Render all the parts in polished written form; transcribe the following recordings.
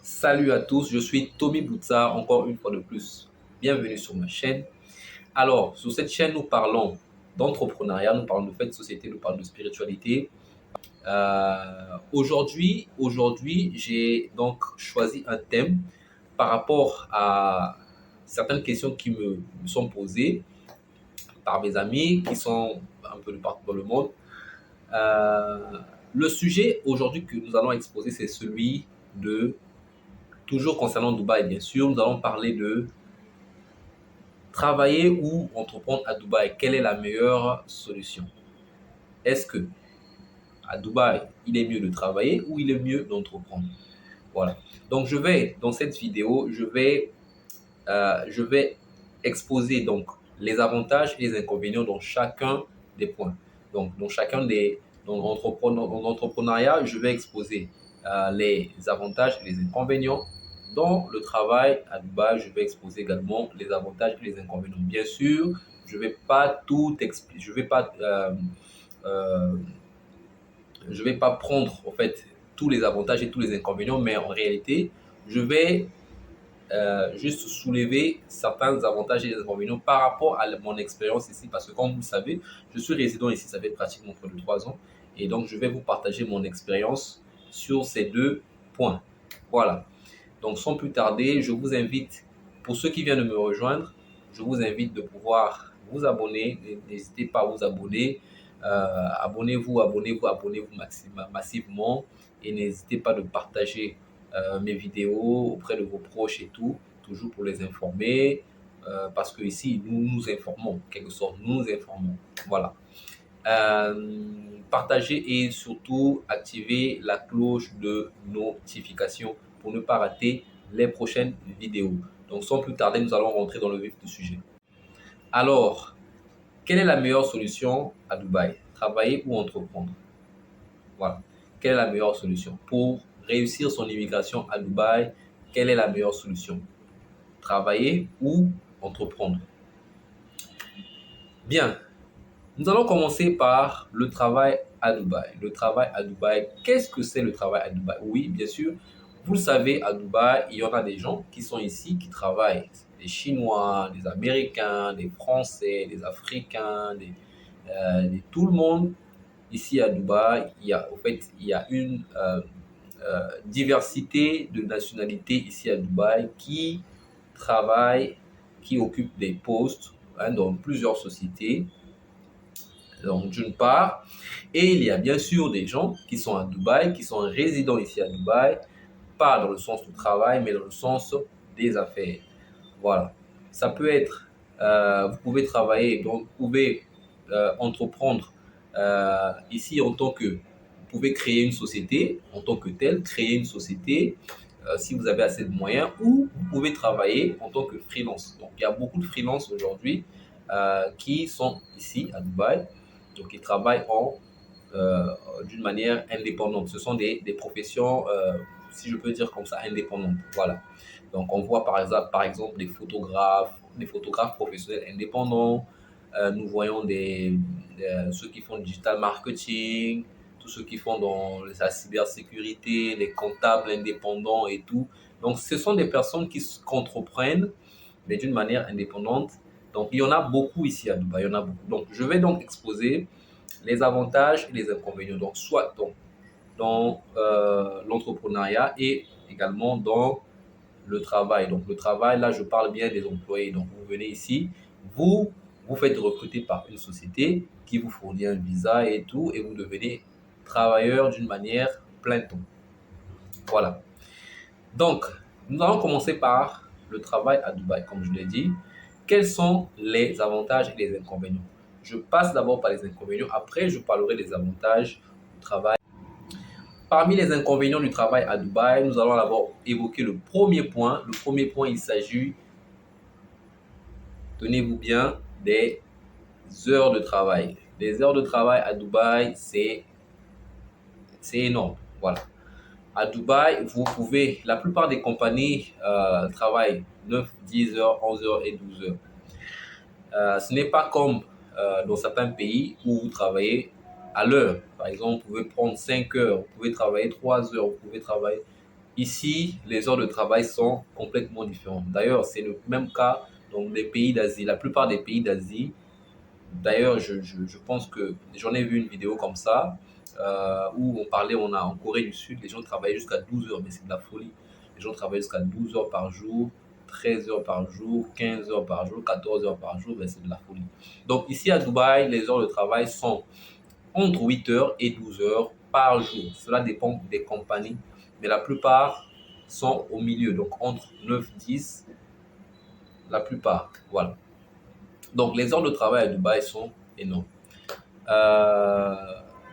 Salut à tous, je suis Tommy Boutsa, encore une fois de plus. Bienvenue sur ma chaîne. Alors, sur cette chaîne, nous parlons d'entrepreneuriat, nous parlons de faits de société, nous parlons de spiritualité. Aujourd'hui, j'ai donc choisi un thème par rapport à certaines questions qui me sont posées par mes amis qui sont un peu de partout dans le monde. Euh, le sujet aujourd'hui que nous allons exposer, c'est celui de toujours concernant Dubaï, bien sûr, nous allons parler de travailler ou entreprendre à Dubaï. Quelle est la meilleure solution? Est-ce que à Dubaï, il est mieux de travailler ou il est mieux d'entreprendre? Voilà. Donc, dans cette vidéo, je vais exposer donc les avantages et les inconvénients dans chacun des points. Donc, dans l'entrepreneuriat, je vais exposer les avantages et les inconvénients. Dans le travail à Dubaï, je vais exposer également les avantages et les inconvénients. Bien sûr, je ne vais pas tout expliquer, euh, je vais pas prendre en fait tous les avantages et tous les inconvénients, mais en réalité, je vais juste soulever certains avantages et les inconvénients par rapport à mon expérience ici, parce que comme vous le savez, je suis résident ici, ça fait pratiquement près de 3 ans, et donc je vais vous partager mon expérience sur ces deux points. Voilà. Donc sans plus tarder, je vous invite, pour ceux qui viennent de me rejoindre, je vous invite de pouvoir vous abonner. N'hésitez pas à vous abonner. Abonnez-vous massivement. Et n'hésitez pas de partager mes vidéos auprès de vos proches et tout, toujours pour les informer. Parce que ici, nous nous informons, en quelque sorte, nous nous informons. Voilà. Partagez et surtout activez la cloche de notification pour ne pas rater les prochaines vidéos. Donc sans plus tarder, nous allons rentrer dans le vif du sujet. Alors, quelle est la meilleure solution à Dubaï? Travailler ou entreprendre? Voilà. Quelle est la meilleure solution? Pour réussir son immigration à Dubaï, quelle est la meilleure solution? Travailler ou entreprendre? Bien, nous allons commencer par le travail à Dubaï. Le travail à Dubaï, qu'est-ce que c'est le travail à Dubaï? Oui, bien sûr, vous le savez, à Dubaï, il y en a des gens qui sont ici, qui travaillent. Des Chinois, des Américains, des Français, des Africains, tout le monde. Ici à Dubaï, il y a une diversité de nationalités ici à Dubaï qui travaillent, qui occupent des postes dans plusieurs sociétés. Donc, d'une part, et il y a bien sûr des gens qui sont à Dubaï, qui sont résidents ici à Dubaï, pas dans le sens du travail, mais dans le sens des affaires. Voilà. Ça peut être, vous pouvez travailler, donc vous pouvez entreprendre ici en tant que, vous pouvez créer une société en tant que telle, créer une société si vous avez assez de moyens, ou vous pouvez travailler en tant que freelance. Donc, il y a beaucoup de freelance aujourd'hui qui sont ici à Dubaï, donc ils travaillent d'une manière indépendante. Ce sont des professions, si je peux dire comme ça, indépendantes. Voilà. Donc, on voit par exemple des photographes professionnels indépendants. Nous voyons ceux qui font du digital marketing, tous ceux qui font dans la cybersécurité, les comptables indépendants et tout. Donc, ce sont des personnes qui entreprennent, mais d'une manière indépendante. Donc, il y en a beaucoup ici à Dubaï. Il y en a beaucoup. Donc, je vais donc exposer les avantages et les inconvénients. Donc, soit dans l'entrepreneuriat et également dans le travail. Donc, le travail, là, je parle bien des employés. Donc, vous venez ici, vous vous faites recruter par une société qui vous fournit un visa et tout, et vous devenez travailleur d'une manière plein temps. Voilà. Donc, nous allons commencer par le travail à Dubaï, comme je l'ai dit. Quels sont les avantages et les inconvénients? Je passe d'abord par les inconvénients, après je parlerai des avantages du travail. Parmi les inconvénients du travail à Dubaï, nous allons d'abord évoquer le premier point. Le premier point, il s'agit, tenez-vous bien, des heures de travail. Les heures de travail à Dubaï, c'est énorme. Voilà. À Dubaï, la plupart des compagnies travaillent 9, 10 heures, 11 heures et 12 heures. Ce n'est pas comme dans certains pays où vous travaillez à l'heure. Par exemple, vous pouvez prendre 5 heures, vous pouvez travailler 3 heures, vous pouvez travailler. Ici, les heures de travail sont complètement différentes. D'ailleurs, c'est le même cas dans les pays d'Asie. La plupart des pays d'Asie, d'ailleurs, je pense que j'en ai vu une vidéo comme ça, où on parlait, en Corée du Sud, les gens travaillaient jusqu'à 12 heures, mais c'est de la folie. Les gens travaillent jusqu'à 12 heures par jour, 13 heures par jour, 15 heures par jour, 14 heures par jour, ben c'est de la folie. Donc ici à Dubaï, les heures de travail sont entre 8 heures et 12 heures par jour. Cela dépend des compagnies, mais la plupart sont au milieu, donc entre 9 10, la plupart. Voilà. Donc les heures de travail à Dubaï sont énormes. Euh,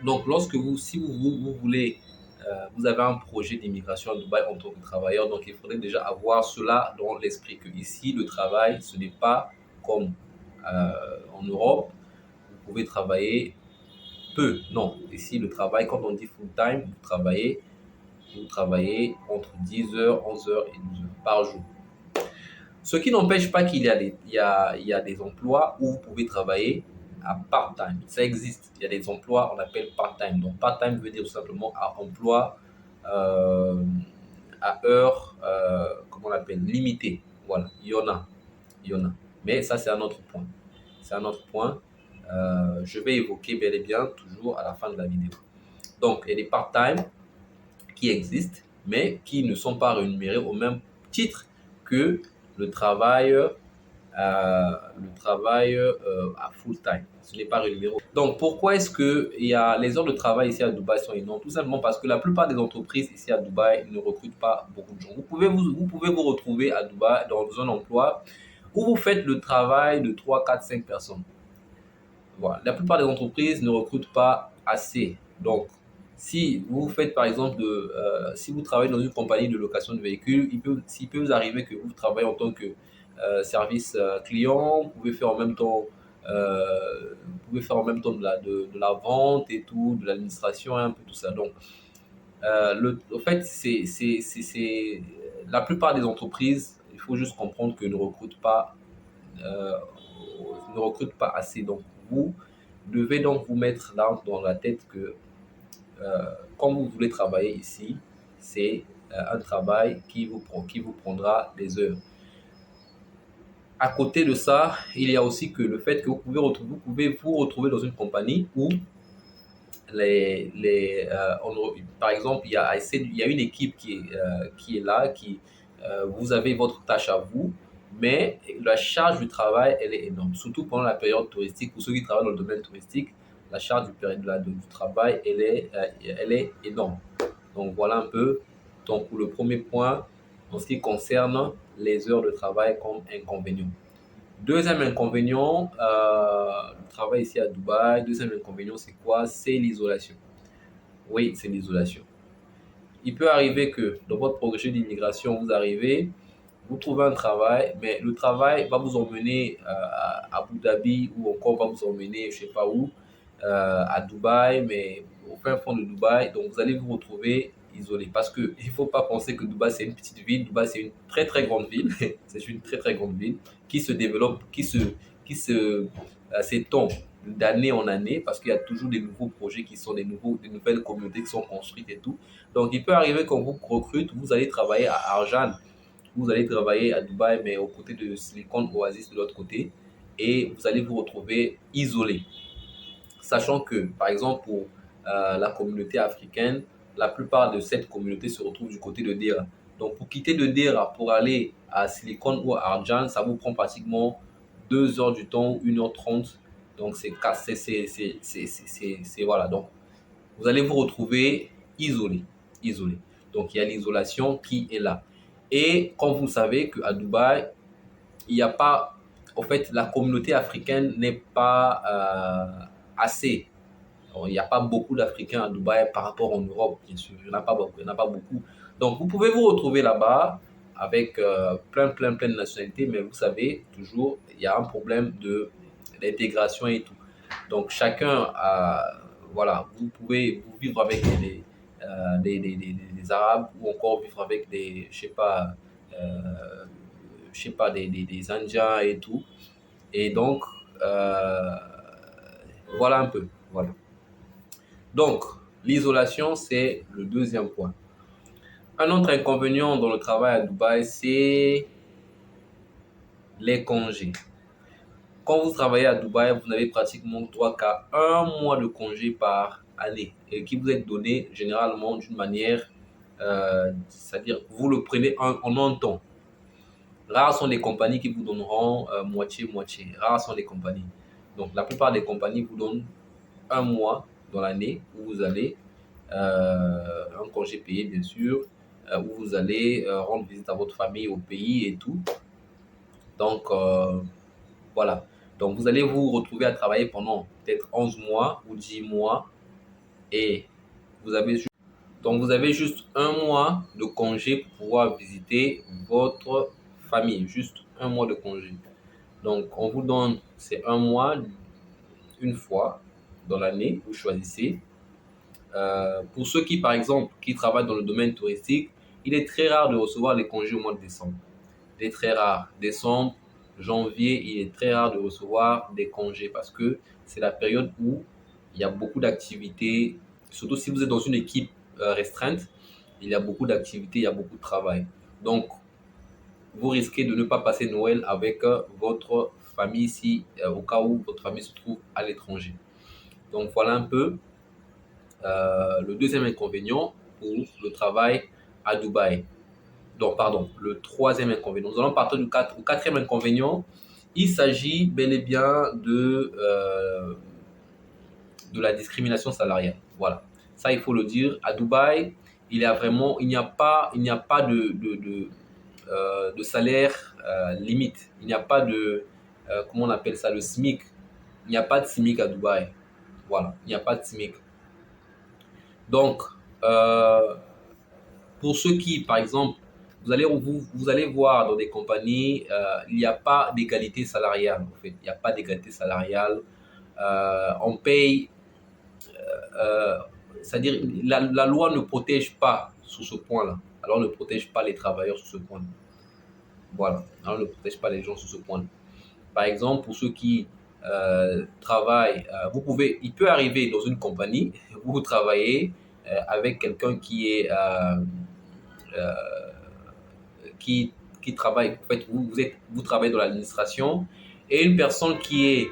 donc lorsque si vous voulez, vous avez un projet d'immigration à Dubaï en tant que travailleur, donc il faudrait déjà avoir cela dans l'esprit que ici le travail, ce n'est pas comme en Europe, vous pouvez travailler peu. Non, ici le travail, quand on dit full time, vous travaillez entre 10 heures, 11 heures et 12 heures par jour. Ce qui n'empêche pas qu'il y a il y a des emplois où vous pouvez travailler à part-time. Ça existe. Il y a des emplois, on appelle part-time. Donc, part-time veut dire tout simplement à emploi, euh, à heure, comment on appelle, limité. Voilà, il y en a. Il y en a. Mais ça, c'est un autre point. C'est un autre point. Je vais évoquer bel et bien toujours à la fin de la vidéo. Donc, il y a des part-time qui existent, mais qui ne sont pas rémunérés au même titre que le travail, à full time. Ce n'est pas rémunéré. Donc, pourquoi est-ce que les heures de travail ici à Dubaï sont énormes? Tout simplement parce que la plupart des entreprises ici à Dubaï ne recrutent pas beaucoup de gens. Vous pouvez vous retrouver à Dubaï dans un emploi où vous faites le travail de 3 4 5 personnes. Voilà. La plupart des entreprises ne recrutent pas assez. Donc, si vous faites par exemple si vous travaillez dans une compagnie de location de véhicules, s'il peut vous arriver que vous travaillez en tant que service client, vous pouvez faire en même temps, de la vente et tout, de l'administration, un peu tout ça. Donc, en fait, la plupart des entreprises, il faut juste comprendre que euh, ne recrutent pas assez. Donc, vous devez donc vous mettre là dans la tête que quand vous voulez travailler ici, c'est un travail qui vous prendra des heures. À côté de ça, il y a aussi que le fait que vous pouvez vous retrouver dans une compagnie où par exemple, il y a une équipe qui est là, vous avez votre tâche à vous, mais la charge du travail, elle est énorme. Surtout pendant la période touristique, pour ceux qui travaillent dans le domaine touristique, la charge du travail, elle est énorme. Donc voilà un peu donc, pour le premier point en ce qui concerne les heures de travail comme inconvénient. Deuxième inconvénient, le travail ici à Dubaï, deuxième inconvénient, c'est quoi? C'est l'isolation. Oui, c'est l'isolation. Il peut arriver que dans votre projet d'immigration, vous trouvez un travail, mais le travail va vous emmener à Abu Dhabi ou encore va vous emmener, je ne sais pas où, à Dubaï, mais au fin fond de Dubaï. Donc, vous allez vous retrouver isolé. Parce qu'il ne faut pas penser que Dubaï, c'est une petite ville. Dubaï, c'est une très, très grande ville. C'est une très, très grande ville qui se développe, s'étend d'année en année parce qu'il y a toujours des nouveaux projets des nouvelles communautés qui sont construites et tout. Donc, il peut arriver qu'on vous recrute, vous allez travailler à Arjan, vous allez travailler à Dubaï, mais aux côtés de Silicon Oasis de l'autre côté, et vous allez vous retrouver isolé. Sachant que, par exemple, pour la communauté africaine, la plupart de cette communauté se retrouve du côté de Dera. Donc, pour quitter de Dera pour aller à Silicon ou à Arjan, ça vous prend pratiquement 2 heures du temps, 1h30. Donc, voilà. Donc, vous allez vous retrouver isolé. Isolé. Donc, il y a l'isolation qui est là. Et comme vous savez qu'à Dubaï, il n'y a pas, en fait, la communauté africaine n'est pas assez. Alors, il n'y a pas beaucoup d'Africains à Dubaï par rapport en Europe, bien sûr. Il n'y en a pas beaucoup. Il n'y en a pas beaucoup. Donc, vous pouvez vous retrouver là-bas avec plein de nationalités, mais vous savez, toujours, il y a un problème d'intégration et tout. Donc, chacun a, voilà, vous pouvez vous vivre avec des Arabes ou encore vivre avec euh, je sais pas, des Indiens et tout. Et donc, euh, voilà un peu. Voilà. Donc, l'isolation, c'est le deuxième point. Un autre inconvénient dans le travail à Dubaï, c'est les congés. Quand vous travaillez à Dubaï, vous n'avez pratiquement droit qu'à un mois de congé par année et qui vous est donné généralement d'une manière, c'est-à-dire vous le prenez en un temps. Rares sont les compagnies qui vous donneront moitié-moitié. Rares sont les compagnies. Donc la plupart des compagnies vous donnent un mois dans l'année où vous allez, un congé payé bien sûr, où vous allez rendre visite à votre famille au pays et tout. Donc voilà. Donc vous allez vous retrouver à travailler pendant peut-être 11 mois ou 10 mois et vous avez juste, donc vous avez juste un mois de congé pour pouvoir visiter votre famille. Juste un mois de congé. Donc on vous donne ces un mois une fois dans l'année, vous choisissez. Pour ceux qui, par exemple, qui travaillent dans le domaine touristique, il est très rare de recevoir les congés au mois de décembre. Il est très rare. Décembre, janvier, il est très rare de recevoir des congés parce que c'est la période où il y a beaucoup d'activités, surtout si vous êtes dans une équipe restreinte, il y a beaucoup d'activités, il y a beaucoup de travail. Donc, vous risquez de ne pas passer Noël avec votre famille si, au cas où votre famille se trouve à l'étranger. Donc, voilà un peu le deuxième inconvénient pour le travail à Dubaï. Donc, pardon, le troisième inconvénient. Nous allons partir au quatrième inconvénient. Il s'agit bel et bien de la discrimination salariale. Voilà. Ça, il faut le dire. À Dubaï, il n'y a pas de salaire limite. Il n'y a pas de, comment on appelle ça, le SMIC. Il n'y a pas de SMIC à Dubaï. Voilà. Il n'y a pas de SMIC. Donc, euh, pour ceux qui, par exemple, vous allez voir dans des compagnies, il n'y a pas d'égalité salariale. En fait, il n'y a pas d'égalité salariale. On paye, euh, c'est-à-dire la loi ne protège pas sur ce point-là. Alors, ne protège pas les travailleurs sur ce point-là. Voilà. Alors, ne protège pas les gens sur ce point-là. Par exemple, pour ceux qui travaillent, il peut arriver dans une compagnie, vous travaillez avec quelqu'un euh, qui travaille, en fait, vous travaillez dans l'administration, et une personne qui est,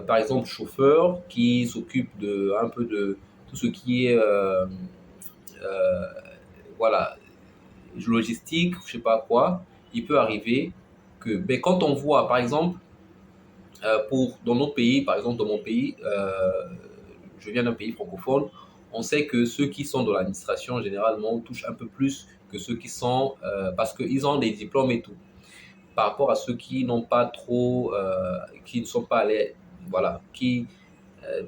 par exemple, chauffeur, qui s'occupe de un peu de tout ce qui est, euh, voilà, logistique, je sais pas quoi, il peut arriver que, ben, quand on voit, par exemple, dans notre pays, par exemple, dans mon pays, je viens d'un pays francophone, on sait que ceux qui sont dans l'administration, généralement, touchent un peu plus que ceux qui sont, parce qu'ils ont des diplômes et tout, par rapport à ceux qui n'ont pas trop, qui ne sont pas allés, voilà,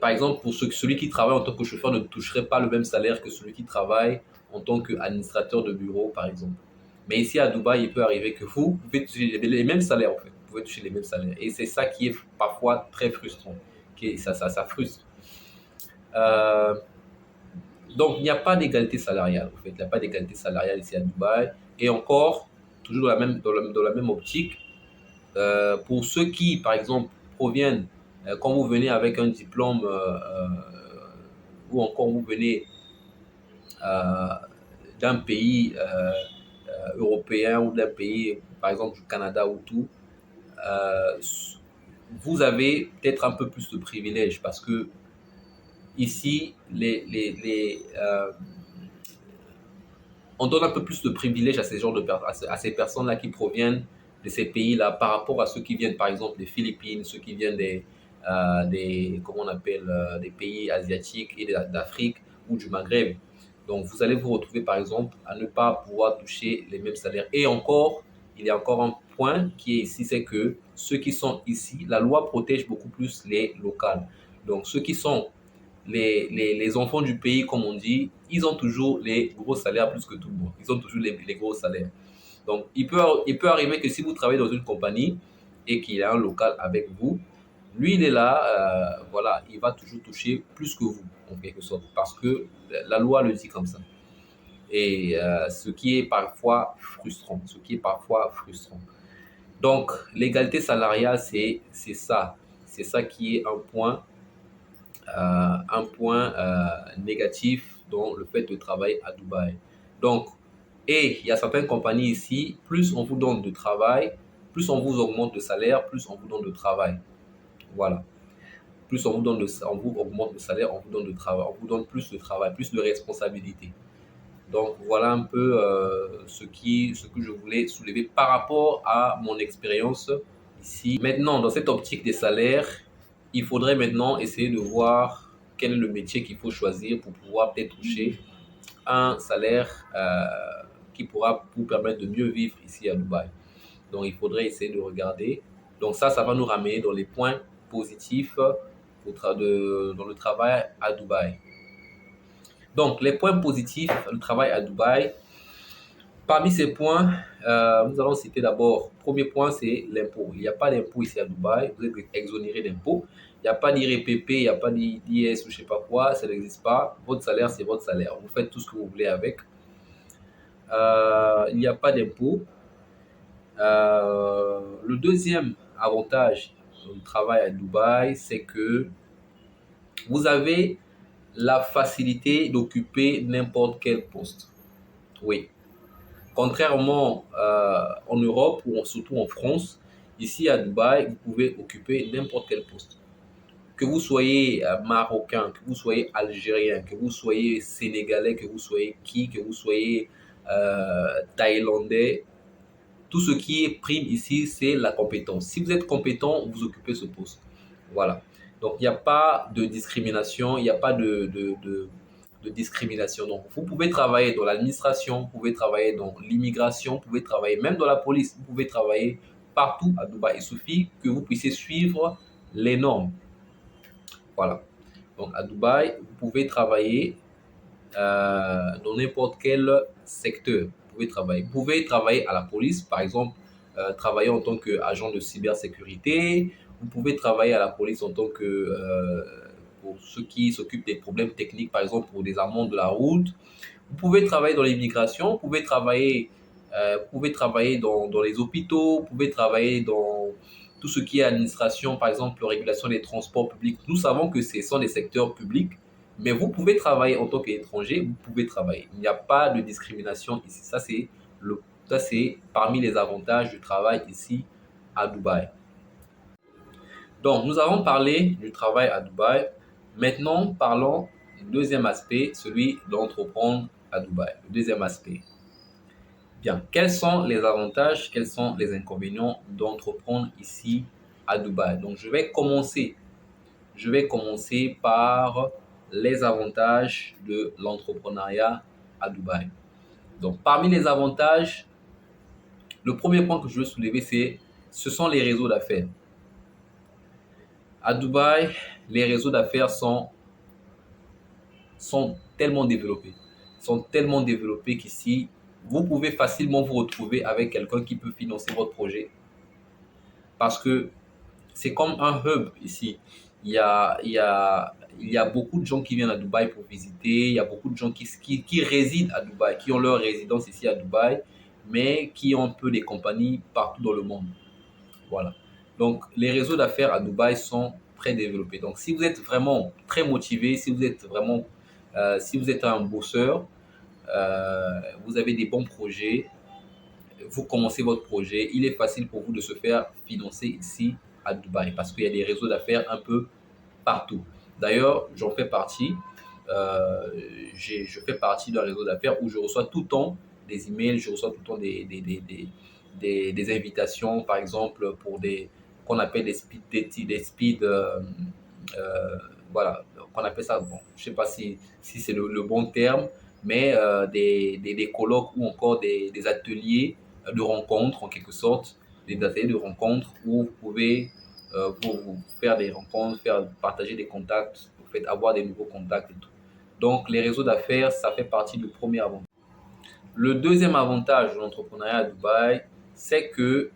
par exemple, pour celui qui travaille en tant que chauffeur ne toucherait pas le même salaire que celui qui travaille en tant qu'administrateur de bureau, par exemple. Mais ici à Dubaï, il peut arriver que vous pouvez toucher les mêmes salaires, en fait. Vous pouvez toucher les mêmes salaires. Et c'est ça qui est parfois très frustrant. Ça frustre. Euh, donc, il n'y a pas d'égalité salariale, en fait. Il n'y a pas d'égalité salariale ici à Dubaï. Et encore, toujours dans la même optique, pour ceux qui, par exemple, proviennent, quand vous venez avec un diplôme ou encore vous venez euh, d'un pays européen ou d'un pays, par exemple, du Canada ou tout, euh, vous avez peut-être un peu plus de privilèges parce que ici, on donne un peu plus de privilèges à ces genres à ces personnes-là qui proviennent de ces pays-là par rapport à ceux qui viennent, par exemple, des Philippines, ceux qui viennent comment on appelle, des pays asiatiques et d'Afrique ou du Maghreb. Donc, vous allez vous retrouver, par exemple, à ne pas pouvoir toucher les mêmes salaires. Et encore, il y a encore un point qui est ici, c'est que ceux qui sont ici, la loi protège beaucoup plus les locales. Donc, ceux qui sont les enfants du pays, comme on dit, ils ont toujours les gros salaires plus que tout le monde. Ils ont toujours les gros salaires. Donc, il peut arriver que si vous travaillez dans une compagnie et qu'il a un local avec vous, lui, il est là, voilà, il va toujours toucher plus que vous, en quelque sorte, parce que la loi le dit comme ça. Et ce qui est parfois frustrant, ce qui est parfois frustrant. Donc, l'égalité salariale, c'est ça. C'est ça qui est un point négatif dans le fait de travailler à Dubaï. Donc, Et il y a certaines compagnies ici, plus on vous donne de travail, plus on vous augmente le salaire, plus on vous donne de travail. Voilà. Plus on vous augmente le salaire, on vous donne de travail, on vous donne plus de travail, plus de responsabilité. Donc voilà un peu ce que je voulais soulever par rapport à mon expérience ici. Maintenant, dans cette optique des salaires, il faudrait maintenant essayer de voir quel est le métier qu'il faut choisir pour pouvoir peut-être toucher un salaire qui pourra vous permettre de mieux vivre ici à Dubaï. Donc, il faudrait essayer de regarder. Donc, ça va nous ramener dans les points positifs dans le travail à Dubaï. Donc, les points positifs du travail à Dubaï. Parmi ces points, nous allons citer d'abord, premier point, c'est l'impôt. Il n'y a pas d'impôt ici à Dubaï. Vous êtes exonéré d'impôt. Il n'y a pas d'IRPP, il n'y a pas d'IS ou je ne sais pas quoi. Ça n'existe pas. Votre salaire, c'est votre salaire. Vous faites tout ce que vous voulez avec. Il n'y a pas d'impôt. Le deuxième avantage du travail à Dubaï, c'est que vous avez la facilité d'occuper n'importe quel poste. Oui. Contrairement en Europe ou surtout en France, ici à Dubaï, vous pouvez occuper n'importe quel poste. Que vous soyez marocain, que vous soyez algérien, que vous soyez sénégalais, que vous soyez que vous soyez thaïlandais, tout ce qui est prime ici, c'est la compétence. Si vous êtes compétent, vous occupez ce poste. Voilà. Donc, il n'y a pas de discrimination, il n'y a pas de discrimination. Donc, vous pouvez travailler dans l'administration, vous pouvez travailler dans l'immigration, vous pouvez travailler même dans la police, vous pouvez travailler partout à Dubaï. Il suffit que vous puissiez suivre les normes. Voilà. Donc, à Dubaï, vous pouvez travailler dans n'importe quel secteur. Vous pouvez travailler à la police, par exemple, travailler en tant qu'agent de cybersécurité. Vous pouvez travailler à la police en tant que pour ceux qui s'occupent des problèmes techniques, par exemple pour des amendes de la route. Vous pouvez travailler dans l'immigration, vous pouvez travailler dans les hôpitaux, vous pouvez travailler dans tout ce qui est administration, par exemple, la régulation des transports publics. Nous savons que ce sont des secteurs publics, mais vous pouvez travailler en tant qu'étranger, vous pouvez travailler. Il n'y a pas de discrimination ici. Ça, c'est parmi les avantages du travail ici à Dubaï. Donc, nous avons parlé du travail à Dubaï. Maintenant, parlons du deuxième aspect, celui d'entreprendre à Dubaï. Le deuxième aspect. Bien, quels sont les avantages, quels sont les inconvénients d'entreprendre ici à Dubaï? Donc, je vais commencer par les avantages de l'entrepreneuriat à Dubaï. Donc, parmi les avantages, le premier point que je veux soulever, ce sont les réseaux d'affaires. À Dubaï, les réseaux d'affaires sont tellement développés. Sont tellement développés qu'ici, vous pouvez facilement vous retrouver avec quelqu'un qui peut financer votre projet. Parce que c'est comme un hub ici. Il y a beaucoup de gens qui viennent à Dubaï pour visiter. Il y a beaucoup de gens qui résident à Dubaï, qui ont leur résidence ici à Dubaï, mais qui ont un peu des compagnies partout dans le monde. Voilà. Donc, les réseaux d'affaires à Dubaï sont très développés. Donc, si vous êtes vraiment très motivé, si vous êtes un bosseur, vous avez des bons projets, vous commencez votre projet, il est facile pour vous de se faire financer ici à Dubaï parce qu'il y a des réseaux d'affaires un peu partout. D'ailleurs, j'en fais partie. Je fais partie d'un réseau d'affaires où je reçois tout le temps des emails, je reçois tout le temps des invitations, par exemple, pour qu'on appelle des speed voilà, qu'on appelle ça, bon, je ne sais pas si c'est le bon terme, mais des colloques ou encore des ateliers de rencontres en quelque sorte, des ateliers de rencontres où vous pouvez vous faire des rencontres, partager des contacts, vous faites avoir des nouveaux contacts et tout. Donc, les réseaux d'affaires, ça fait partie du premier avantage. Le deuxième avantage de l'entrepreneuriat à Dubaï, c'est que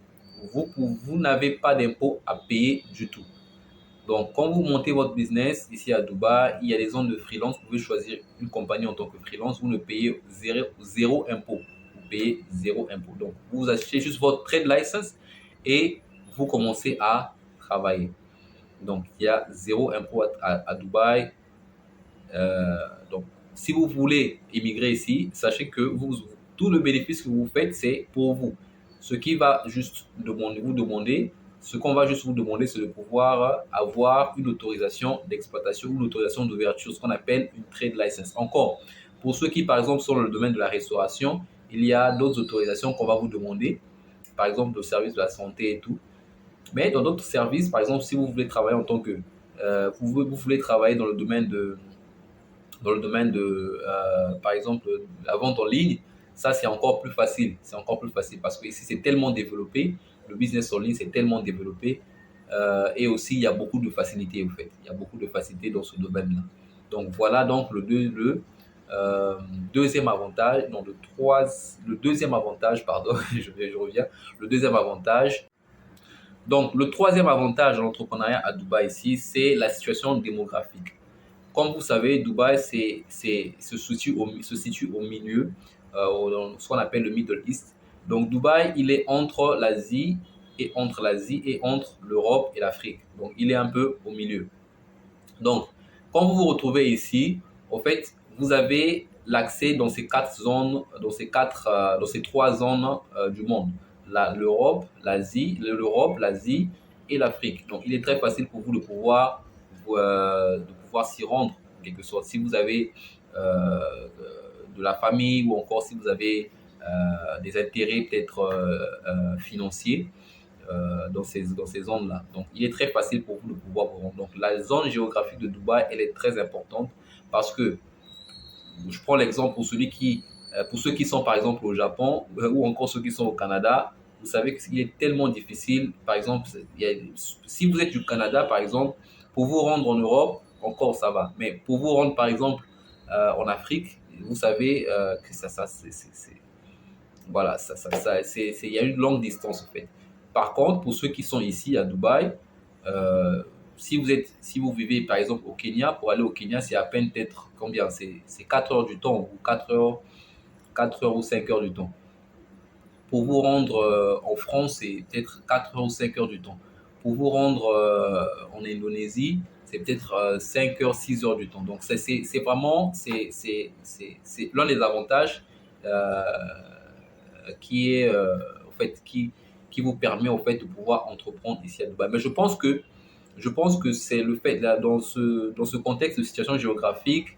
vous n'avez pas d'impôt à payer du tout. Donc, quand vous montez votre business ici à Dubaï, il y a des zones de freelance. Vous pouvez choisir une compagnie en tant que freelance. Vous ne payez zéro impôt. Vous payez zéro impôt. Donc, vous achetez juste votre trade license et vous commencez à travailler. Donc, il y a zéro impôt à Dubaï. Donc, si vous voulez immigrer ici, sachez que tout le bénéfice que vous faites, c'est pour vous. Ce qui va juste vous demander, ce qu'on va juste vous demander, c'est de pouvoir avoir une autorisation d'exploitation ou une autorisation d'ouverture, ce qu'on appelle une trade license. Encore, pour ceux qui, par exemple, sont dans le domaine de la restauration, il y a d'autres autorisations qu'on va vous demander, par exemple, le service de la santé et tout. Mais dans d'autres services, par exemple, si vous voulez travailler en tant que, vous voulez travailler dans le domaine de, par exemple, la vente en ligne, ça c'est encore plus facile. C'est encore plus facile parce que ici c'est tellement développé, le business en ligne c'est tellement développé et aussi il y a beaucoup de facilité en fait. Il y a beaucoup de facilité dans ce domaine-là. Donc voilà donc deuxième avantage, non le deuxième avantage, pardon, je reviens, le deuxième avantage. Donc le troisième avantage de l'entrepreneuriat à Dubaï ici, c'est la situation démographique. Comme vous savez, Dubaï se situe au milieu, dans ce qu'on appelle le Middle East. Donc Dubaï, il est entre l'Asie et entre l'Europe et l'Afrique. Donc il est un peu au milieu. Donc quand vous vous retrouvez ici, en fait, vous avez l'accès dans ces quatre zones, dans ces trois zones du monde. L'Europe, l'Asie et l'Afrique. Donc il est très facile pour vous de pouvoir s'y rendre en quelque sorte. Si vous avez de la famille ou encore si vous avez des intérêts peut-être financiers dans ces zones-là. Donc, il est très facile pour vous de pouvoir vous rendre. Donc, la zone géographique de Dubaï, elle est très importante parce que, je prends l'exemple pour ceux qui sont par exemple au Japon ou encore ceux qui sont au Canada, vous savez qu'il est tellement difficile, par exemple, si vous êtes du Canada, par exemple, pour vous rendre en Europe, encore ça va. Mais pour vous rendre, par exemple, en Afrique, vous savez que voilà, il y a une longue distance en fait. Par contre, pour ceux qui sont ici à Dubaï, euh, si vous vivez par exemple au Kenya, pour aller au Kenya, c'est à peine peut-être combien? C'est 4 heures du temps ou 4 heures ou 5 heures du temps. Pour vous rendre en France, c'est peut-être 4 heures ou 5 heures du temps. Pour vous rendre en Indonésie, c'est peut-être 5 heures, 6 heures du temps. Donc, c'est vraiment, c'est l'un des avantages euh, qui est, en fait, qui vous permet, en fait, de pouvoir entreprendre ici à Dubaï. Mais je pense que c'est le fait, là, dans ce contexte de situation géographique,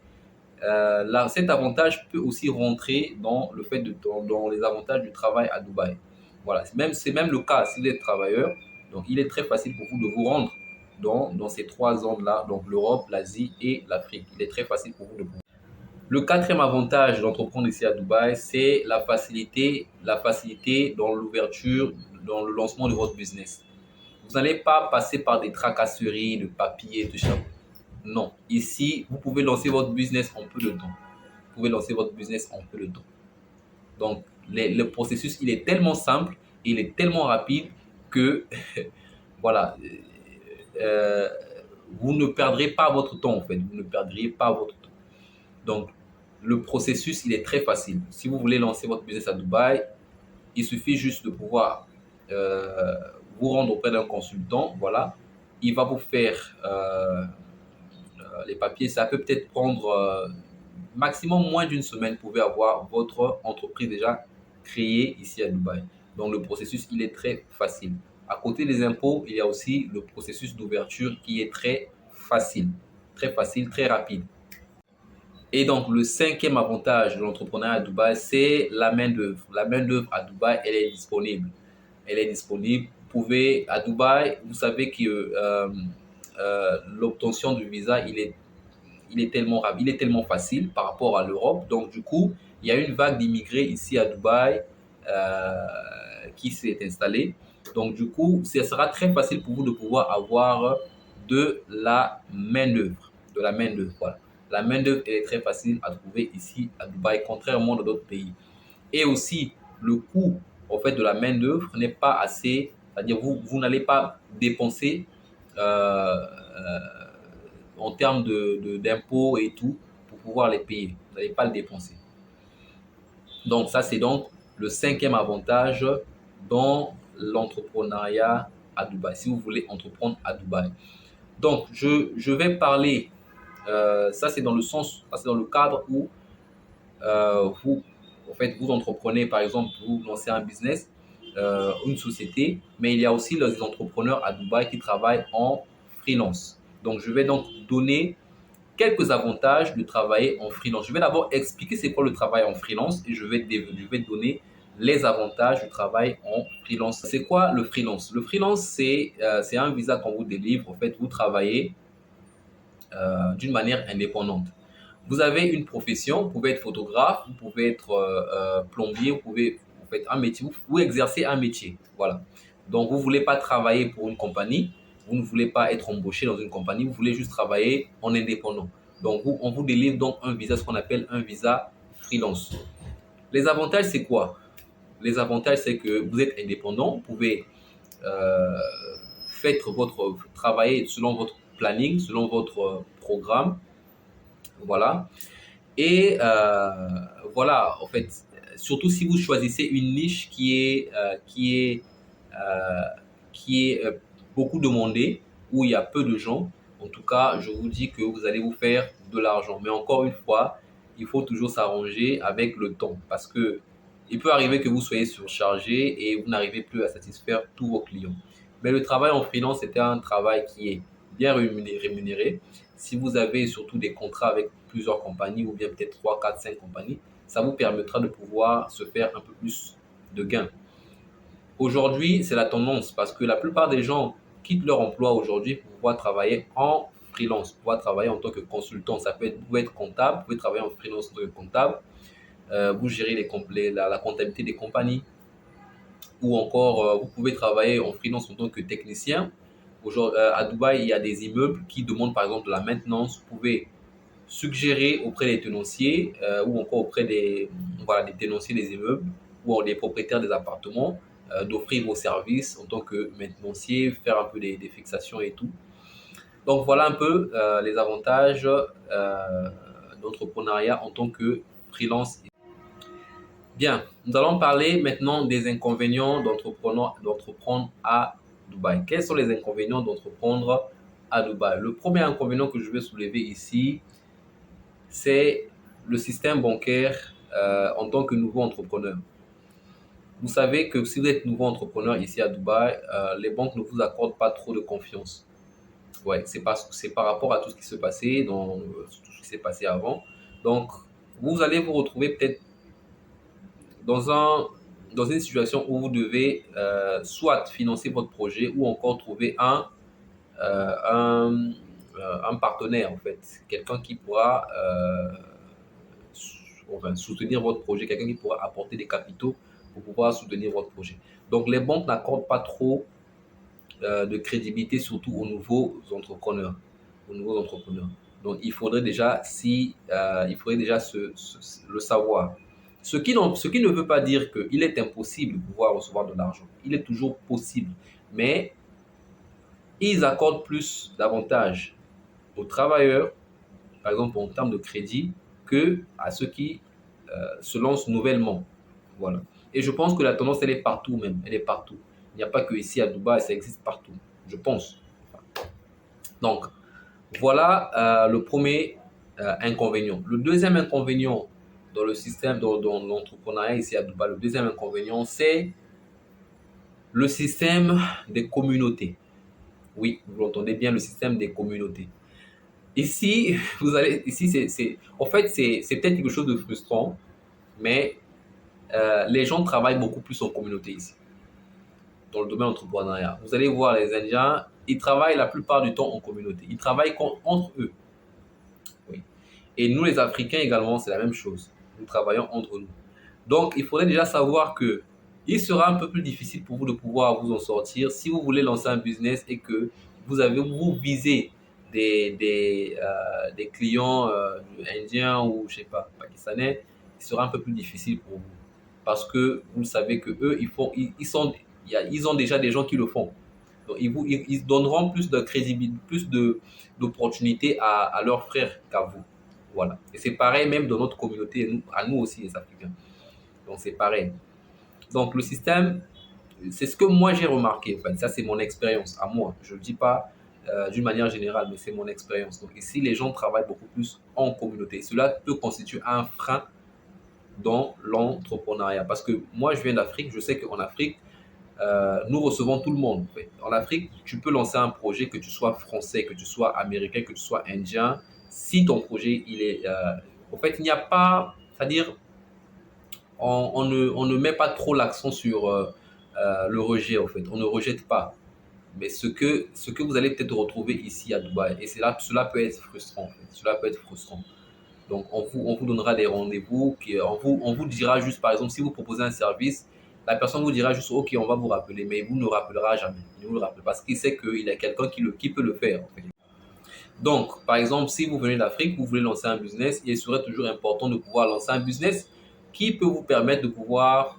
là, cet avantage peut aussi rentrer dans le fait dans les avantages du travail à Dubaï. Voilà, c'est même le cas si vous êtes travailleur. Donc, il est très facile pour vous de vous rendre dans ces trois zones-là, donc l'Europe, l'Asie et l'Afrique. Il est très facile pour vous de vous. Le quatrième avantage d'entreprendre ici à Dubaï, c'est la facilité dans l'ouverture, dans le lancement de votre business. Vous n'allez pas passer par des tracasseries de papiers, de ça. Non. Ici, vous pouvez lancer votre business en peu de temps. Vous pouvez lancer votre business en peu de temps. Donc, le processus, il est tellement simple, il est tellement rapide que, voilà, euh, vous ne perdrez pas votre temps, en fait. Vous ne perdriez pas votre temps. Donc, le processus, il est très facile. Si vous voulez lancer votre business à Dubaï, il suffit juste de pouvoir euh, vous rendre auprès d'un consultant. Voilà. Il va vous faire les papiers. Ça peut peut-être prendre maximum moins d'une semaine. Vous pouvez avoir votre entreprise déjà créée ici à Dubaï. Donc, le processus, il est très facile. À côté des impôts, il y a aussi le processus d'ouverture qui est très facile, très rapide. Et donc, le cinquième avantage de l'entrepreneuriat à Dubaï, c'est la main-d'œuvre. La main-d'œuvre à Dubaï, elle est disponible. Elle est disponible. Vous pouvez, à Dubaï, vous savez que l'obtention du visa, il est tellement facile par rapport à l'Europe. Donc, du coup, il y a une vague d'immigrés ici à Dubaï euh, qui s'est installée. Donc, du coup, ce sera très facile pour vous de pouvoir avoir de la main-d'œuvre. De la main-d'œuvre, voilà. La main-d'œuvre est très facile à trouver ici à Dubaï, contrairement à d'autres pays. Et aussi, le coût en fait, de la main-d'œuvre n'est pas assez, c'est-à-dire vous n'allez pas dépenser en termes d'impôts et tout pour pouvoir les payer. Vous n'allez pas le dépenser. Donc, ça, c'est donc le cinquième avantage dans l'entrepreneuriat à Dubaï, si vous voulez entreprendre à Dubaï. Donc, je vais parler, ça c'est dans le cadre où vous, En fait, vous entreprenez, par exemple, vous lancez un business, une société, mais il y a aussi les entrepreneurs à Dubaï qui travaillent en freelance. Donc, je vais donc donner quelques avantages de travailler en freelance. Je vais d'abord expliquer c'est quoi le travail en freelance et je vais donner les avantages du travail en freelance. C'est quoi le freelance? Le freelance, c'est un visa qu'on vous délivre. En fait, vous travaillez d'une manière indépendante. Vous avez une profession, vous pouvez être photographe, vous pouvez être plombier, vous faites un métier, vous exercez un métier. Voilà. Donc, vous ne voulez pas travailler pour une compagnie, vous ne voulez pas être embauché dans une compagnie, vous voulez juste travailler en indépendant. Donc, on vous délivre donc un visa, ce qu'on appelle un visa freelance. Les avantages, c'est quoi? Les avantages, c'est que vous êtes indépendant, vous pouvez euh, travailler selon votre planning, selon votre programme. Voilà. Et voilà, en fait, surtout si vous choisissez une niche euh, qui est beaucoup demandée, où il y a peu de gens, en tout cas, je vous dis que vous allez vous faire de l'argent. Mais encore une fois, il faut toujours s'arranger avec le temps parce que il peut arriver que vous soyez surchargé et vous n'arrivez plus à satisfaire tous vos clients. Mais le travail en freelance, c'est un travail qui est bien rémunéré. Si vous avez surtout des contrats avec plusieurs compagnies ou bien peut-être 3, 4, 5 compagnies, ça vous permettra de pouvoir se faire un peu plus de gains. Aujourd'hui, c'est la tendance parce que la plupart des gens quittent leur emploi aujourd'hui pour pouvoir travailler en freelance, pour pouvoir travailler en tant que consultant. Vous pouvez être comptable, vous pouvez travailler en freelance en tant que comptable, vous gérez la comptabilité des compagnies ou encore vous pouvez travailler en freelance en tant que technicien. À Dubaï, il y a des immeubles qui demandent par exemple de la maintenance. Vous pouvez suggérer auprès des tenanciers ou encore auprès des tenanciers des immeubles ou des propriétaires des appartements d'offrir vos services en tant que maintenancier, faire un peu des fixations et tout. Donc voilà un peu les avantages d'entrepreneuriat en tant que freelance. Bien, nous allons parler maintenant des inconvénients d'entreprendre à Dubaï. Quels sont les inconvénients d'entreprendre à Dubaï? Le premier inconvénient que je vais soulever ici, c'est le système bancaire en tant que nouveau entrepreneur. Vous savez que si vous êtes nouveau entrepreneur ici à Dubaï, les banques ne vous accordent pas trop de confiance. Ouais, c'est par rapport à tout ce qui s'est passé, tout ce qui s'est passé avant. Donc, vous allez vous retrouver peut-être dans dans une situation où vous devez soit financer votre projet ou encore trouver euh, un, un partenaire, en fait. Quelqu'un qui pourra soutenir votre projet, quelqu'un qui pourra apporter des capitaux pour pouvoir soutenir votre projet. Donc, les banques n'accordent pas trop de crédibilité, surtout aux nouveaux entrepreneurs. Aux nouveaux entrepreneurs. Donc, il faudrait déjà, le savoir. Ce qui ne veut pas dire qu'il est impossible de pouvoir recevoir de l'argent. Il est toujours possible. Mais ils accordent plus d'avantages aux travailleurs, par exemple en termes de crédit, que à ceux qui se lancent nouvellement. Voilà. Et je pense que la tendance, elle est partout même. Elle est partout. Il n'y a pas que ici à Dubaï, ça existe partout. Je pense. Donc, voilà le premier inconvénient. Le deuxième inconvénient dans le système, dans l'entrepreneuriat ici à Dubaï, le deuxième inconvénient, c'est le système des communautés. Oui, vous l'entendez bien, le système des communautés. Ici, en fait, c'est peut-être quelque chose de frustrant, mais les gens travaillent beaucoup plus en communauté ici, dans le domaine entrepreneurial. Vous allez voir les Indiens, ils travaillent la plupart du temps en communauté. Ils travaillent entre eux. Oui. Et nous, les Africains également, c'est la même chose. Nous travaillons entre nous. Donc, il faudrait déjà savoir que il sera un peu plus difficile pour vous de pouvoir vous en sortir si vous voulez lancer un business et que vous visez des clients indiens ou, je sais pas, pakistanais, il sera un peu plus difficile pour vous. Parce que vous savez que eux, ils ont déjà des gens qui le font. Donc, ils donneront plus de crédibilité, d'opportunités à leurs frères qu'à vous. Voilà. Et c'est pareil même dans notre communauté, à nous aussi, les Africains. Donc, c'est pareil. Donc, le système, c'est ce que moi j'ai remarqué. En fait. Ça, c'est mon expérience à moi. Je ne le dis pas d'une manière générale, mais c'est mon expérience. Donc, ici, les gens travaillent beaucoup plus en communauté. Cela peut constituer un frein dans l'entrepreneuriat. Parce que moi, je viens d'Afrique, je sais qu'en Afrique, nous recevons tout le monde. En fait. En Afrique, tu peux lancer un projet, que tu sois français, que tu sois américain, que tu sois indien. Si ton projet, il est... en fait, il n'y a pas... C'est-à-dire, on ne met pas trop l'accent sur le rejet, en fait. On ne rejette pas. Mais ce que vous allez peut-être retrouver ici à Dubaï, et c'est là, cela peut être frustrant, en fait. Cela peut être frustrant. Donc, on vous donnera des rendez-vous, on vous dira juste, par exemple, si vous proposez un service, la personne vous dira juste, OK, on va vous rappeler, mais il vous ne rappellera jamais. Il ne vous le rappelle parce qu'il sait qu'il y a quelqu'un qui peut le faire. En fait. Donc, par exemple, si vous venez d'Afrique, vous voulez lancer un business, il serait toujours important de pouvoir lancer un business qui peut vous permettre de pouvoir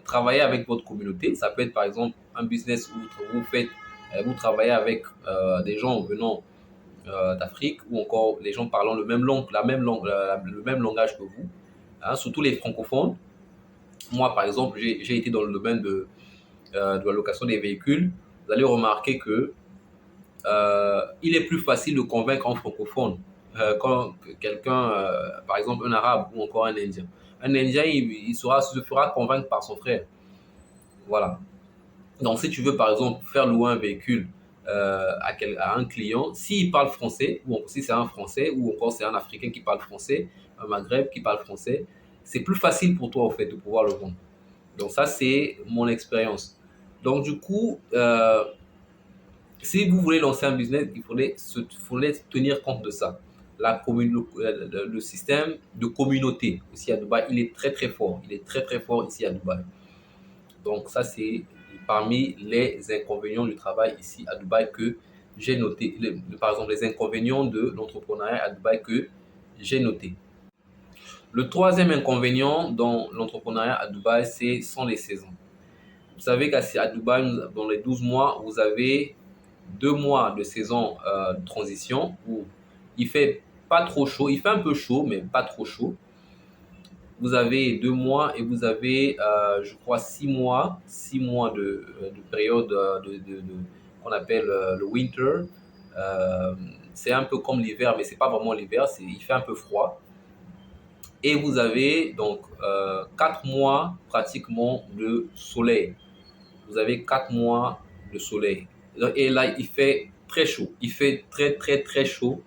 travailler avec votre communauté. Ça peut être, par exemple, un business où vous travaillez avec des gens venant d'Afrique ou encore les gens parlant le même langue, le même langage que vous, hein, surtout les francophones. Moi, par exemple, j'ai été dans le domaine de la location des véhicules. Vous allez remarquer que il est plus facile de convaincre un francophone quand quelqu'un, par exemple un arabe ou encore un indien. Un indien, se fera convaincre par son frère. Voilà. Donc, si tu veux, par exemple, faire louer un véhicule à un client, s'il parle français, ou si c'est un Français, ou encore c'est un Africain qui parle français, un Maghreb qui parle français, c'est plus facile pour toi, en fait, de pouvoir le vendre. Donc, ça, c'est mon expérience. Donc, du coup, si vous voulez lancer un business, faudrait tenir compte de ça. Le système de communauté ici à Dubaï, il est très, très fort. Il est très, très fort ici à Dubaï. Donc, ça, c'est parmi les inconvénients du travail ici à Dubaï que j'ai noté. Par exemple, les inconvénients de l'entrepreneuriat à Dubaï que j'ai noté. Le troisième inconvénient dans l'entrepreneuriat à Dubaï, sont les saisons. Vous savez qu'à Dubaï, dans les 12 mois, vous avez 2 mois de saison de transition où il fait pas trop chaud. Il fait un peu chaud, mais pas trop chaud. Vous avez 2 mois et vous avez, je crois, 6 mois, 6 mois de période qu'on appelle le winter. C'est un peu comme l'hiver, mais c'est pas vraiment l'hiver, il fait un peu froid. Et vous avez donc 4 mois pratiquement de soleil. Vous avez 4 mois de soleil. Et là, il fait très chaud. Il fait très, très, très chaud.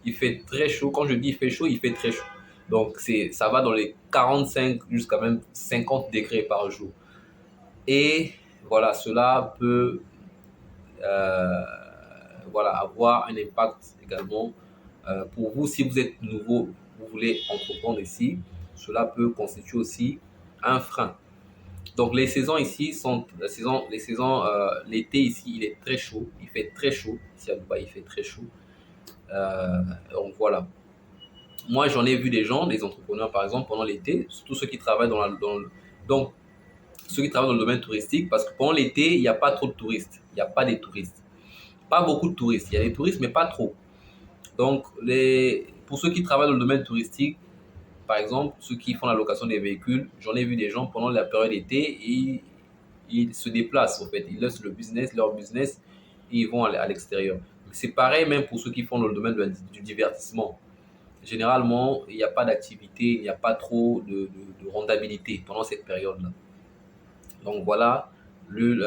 Il fait très chaud. Quand je dis il fait chaud, il fait très chaud. Donc, ça va dans les 45 jusqu'à même 50 degrés par jour. Et voilà, cela peut voilà, avoir un impact également pour vous. Si vous êtes nouveau, vous voulez entreprendre ici, cela peut constituer aussi un frein. Donc les saisons ici sont l'été ici il est très chaud, il fait très chaud ici à Dubaï, il fait très chaud. Donc voilà. Moi j'en ai vu des gens, des entrepreneurs par exemple pendant l'été, surtout ceux qui travaillent donc ceux qui travaillent dans le domaine touristique, parce que pendant l'été il n'y a pas trop de touristes, il n'y a pas des touristes, pas beaucoup de touristes, il y a des touristes mais pas trop. Donc pour ceux qui travaillent dans le domaine touristique, par exemple, ceux qui font la location des véhicules, j'en ai vu des gens pendant la période d'été et ils se déplacent en fait. Ils laissent leur business et ils vont à l'extérieur. C'est pareil même pour ceux qui font dans le domaine du divertissement. Généralement, il n'y a pas d'activité, il n'y a pas trop de rentabilité pendant cette période-là. Donc voilà l'une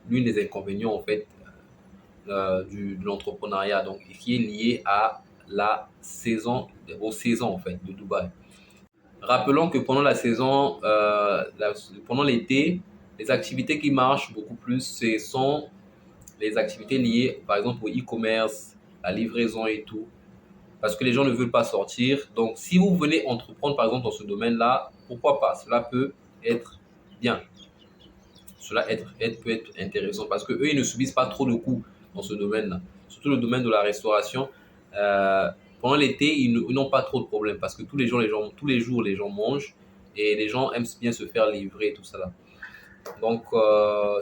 des inconvénients en fait de l'entrepreneuriat, donc qui est lié à aux saisons en fait de Dubaï. Rappelons que pendant la saison, pendant l'été, les activités qui marchent beaucoup plus, ce sont les activités liées, par exemple, au e-commerce, la livraison et tout, parce que les gens ne veulent pas sortir. Donc, si vous venez entreprendre, par exemple, dans ce domaine-là, pourquoi pas? Cela peut être bien. Peut être intéressant parce qu'eux, ils ne subissent pas trop de coûts dans ce domaine-là. Surtout le domaine de la restauration. Euh, Pendant l'été, ils n'ont pas trop de problèmes parce que tous les jours, les gens mangent et les gens aiment bien se faire livrer et tout ça là. Donc,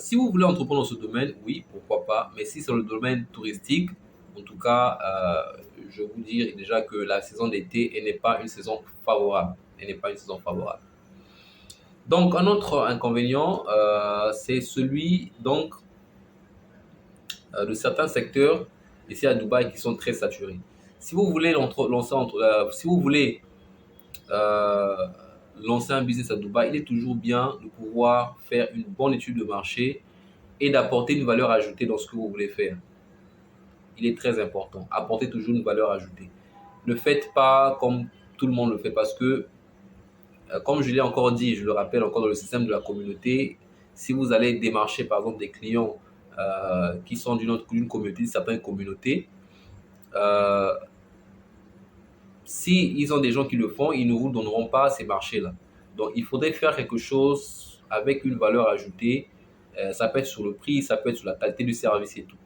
si vous voulez entreprendre dans ce domaine, oui, pourquoi pas. Mais si c'est le domaine touristique, en tout cas, je vous dis déjà que la saison d'été, elle n'est pas une saison favorable. Elle n'est pas une saison favorable. Donc, un autre inconvénient, c'est celui donc de certains secteurs ici à Dubaï qui sont très saturés. Si vous voulez si vous voulez lancer un business à Dubaï, il est toujours bien de pouvoir faire une bonne étude de marché et d'apporter une valeur ajoutée dans ce que vous voulez faire. Il est très important. Apportez toujours une valeur ajoutée. Ne faites pas comme tout le monde le fait parce que, comme je l'ai encore dit, je le rappelle encore dans le système de la communauté, si vous allez démarcher par exemple des clients qui sont d'une communauté, certaines communautés, euh, si ils ont des gens qui le font, ils ne vous donneront pas ces marchés-là. Donc, il faudrait faire quelque chose avec une valeur ajoutée. Ça peut être sur le prix, ça peut être sur la qualité du service et tout.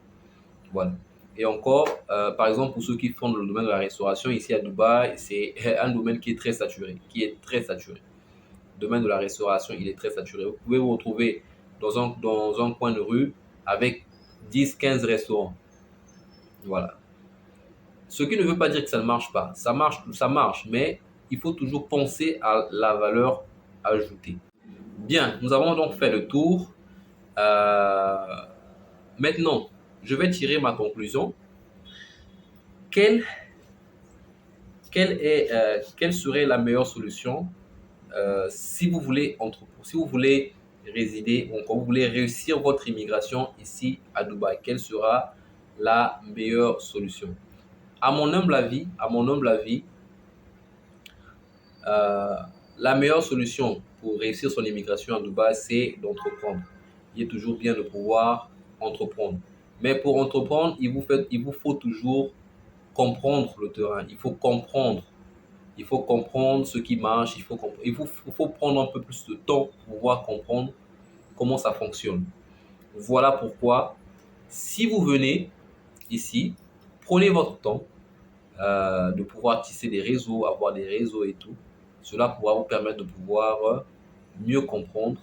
Voilà. Et encore, par exemple, pour ceux qui font dans le domaine de la restauration, ici à Dubaï, c'est un domaine qui est très saturé, Le domaine de la restauration, il est très saturé. Vous pouvez vous retrouver dans un coin de rue avec 10, 15 restaurants. Voilà. Ce qui ne veut pas dire que ça ne marche pas. Ça marche, mais il faut toujours penser à la valeur ajoutée. Bien, nous avons donc fait le tour. Euh, Maintenant, je vais tirer ma conclusion. Quelle, quelle serait la meilleure solution si vous voulez si vous voulez résider ou quand vous voulez réussir votre immigration ici à Dubaï? Quelle sera la meilleure solution? À mon humble avis, Euh, la meilleure solution pour réussir son immigration à Dubaï, c'est d'entreprendre. Il est toujours bien de pouvoir entreprendre. Mais pour entreprendre, il vous faut toujours comprendre le terrain. Il faut comprendre ce qui marche. Il faut prendre un peu plus de temps pour pouvoir comprendre comment ça fonctionne. Voilà pourquoi, si vous venez ici, prenez votre temps de pouvoir tisser des réseaux, avoir des réseaux et tout. Cela pourra vous permettre de pouvoir mieux comprendre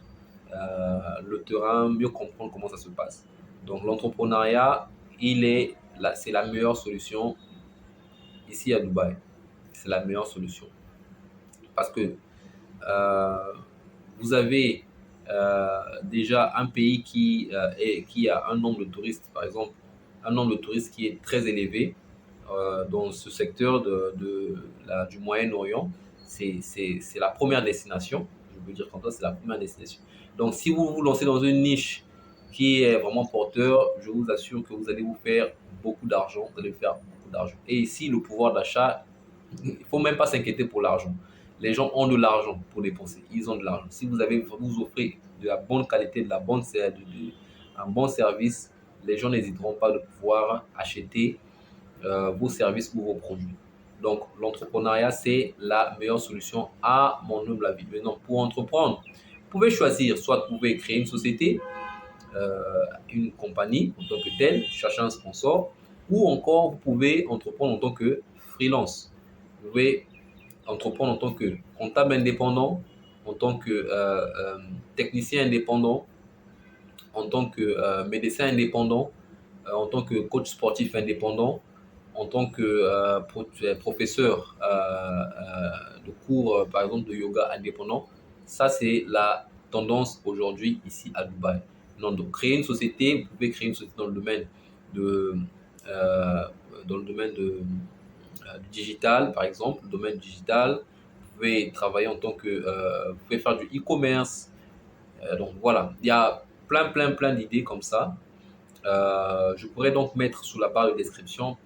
le terrain, mieux comprendre comment ça se passe. Donc l'entrepreneuriat, c'est la meilleure solution ici à Dubaï. C'est la meilleure solution. Parce que euh, vous avez déjà un pays qui a un nombre de touristes, par exemple, un nombre de touristes qui est très élevé dans ce secteur du Moyen-Orient. C'est la première destination. Je veux dire comme ça, c'est la première destination. Donc, si vous vous lancez dans une niche qui est vraiment porteur, je vous assure que vous allez vous faire beaucoup d'argent. Vous allez faire beaucoup d'argent. Et ici, le pouvoir d'achat, il ne faut même pas s'inquiéter pour l'argent. Les gens ont de l'argent pour dépenser. Ils ont de l'argent. Si vous offrez de la bonne qualité, un bon service, les gens n'hésiteront pas de pouvoir acheter vos services ou vos produits. Donc, l'entrepreneuriat, c'est la meilleure solution à mon humble avis. Maintenant, pour entreprendre, vous pouvez choisir, soit vous pouvez créer une société, une compagnie en tant que telle, chercher un sponsor, ou encore vous pouvez entreprendre en tant que freelance. Vous pouvez entreprendre en tant que comptable indépendant, en tant que technicien indépendant, en tant que médecin indépendant, en tant que coach sportif indépendant, en tant que professeur de cours, par exemple, de yoga indépendant. Ça, c'est la tendance aujourd'hui ici à Dubaï. Donc, créer une société, vous pouvez créer une société de, euh, dans le domaine du digital, par exemple, le domaine digital. Vous pouvez travailler en tant que, vous pouvez faire du e-commerce. Donc voilà, il y a plein d'idées comme ça. Je pourrais donc mettre sous la barre de description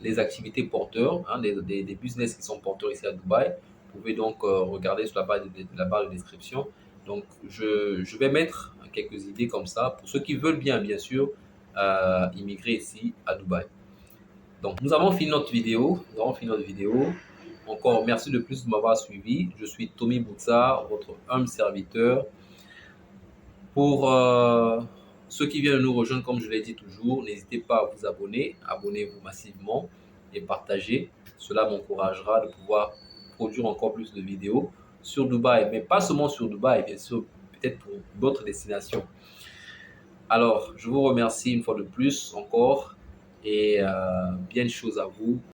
les activités porteurs, hein, des business qui sont porteurs ici à Dubaï. Vous pouvez donc regarder sur la barre de description. Donc, je vais mettre quelques idées comme ça pour ceux qui veulent bien sûr, immigrer ici à Dubaï. Donc, nous avons fini notre vidéo. Nous avons fini notre vidéo. Encore, merci de plus de m'avoir suivi. Je suis Tommy Boutsa, votre humble serviteur. Pour ceux qui viennent nous rejoindre, comme je l'ai dit toujours, n'hésitez pas à vous abonner. Abonnez-vous massivement et partagez. Cela m'encouragera de pouvoir produire encore plus de vidéos sur Dubaï, mais pas seulement sur Dubaï, bien sûr, peut-être pour d'autres destinations. Alors, je vous remercie une fois de plus encore et bien de choses à vous.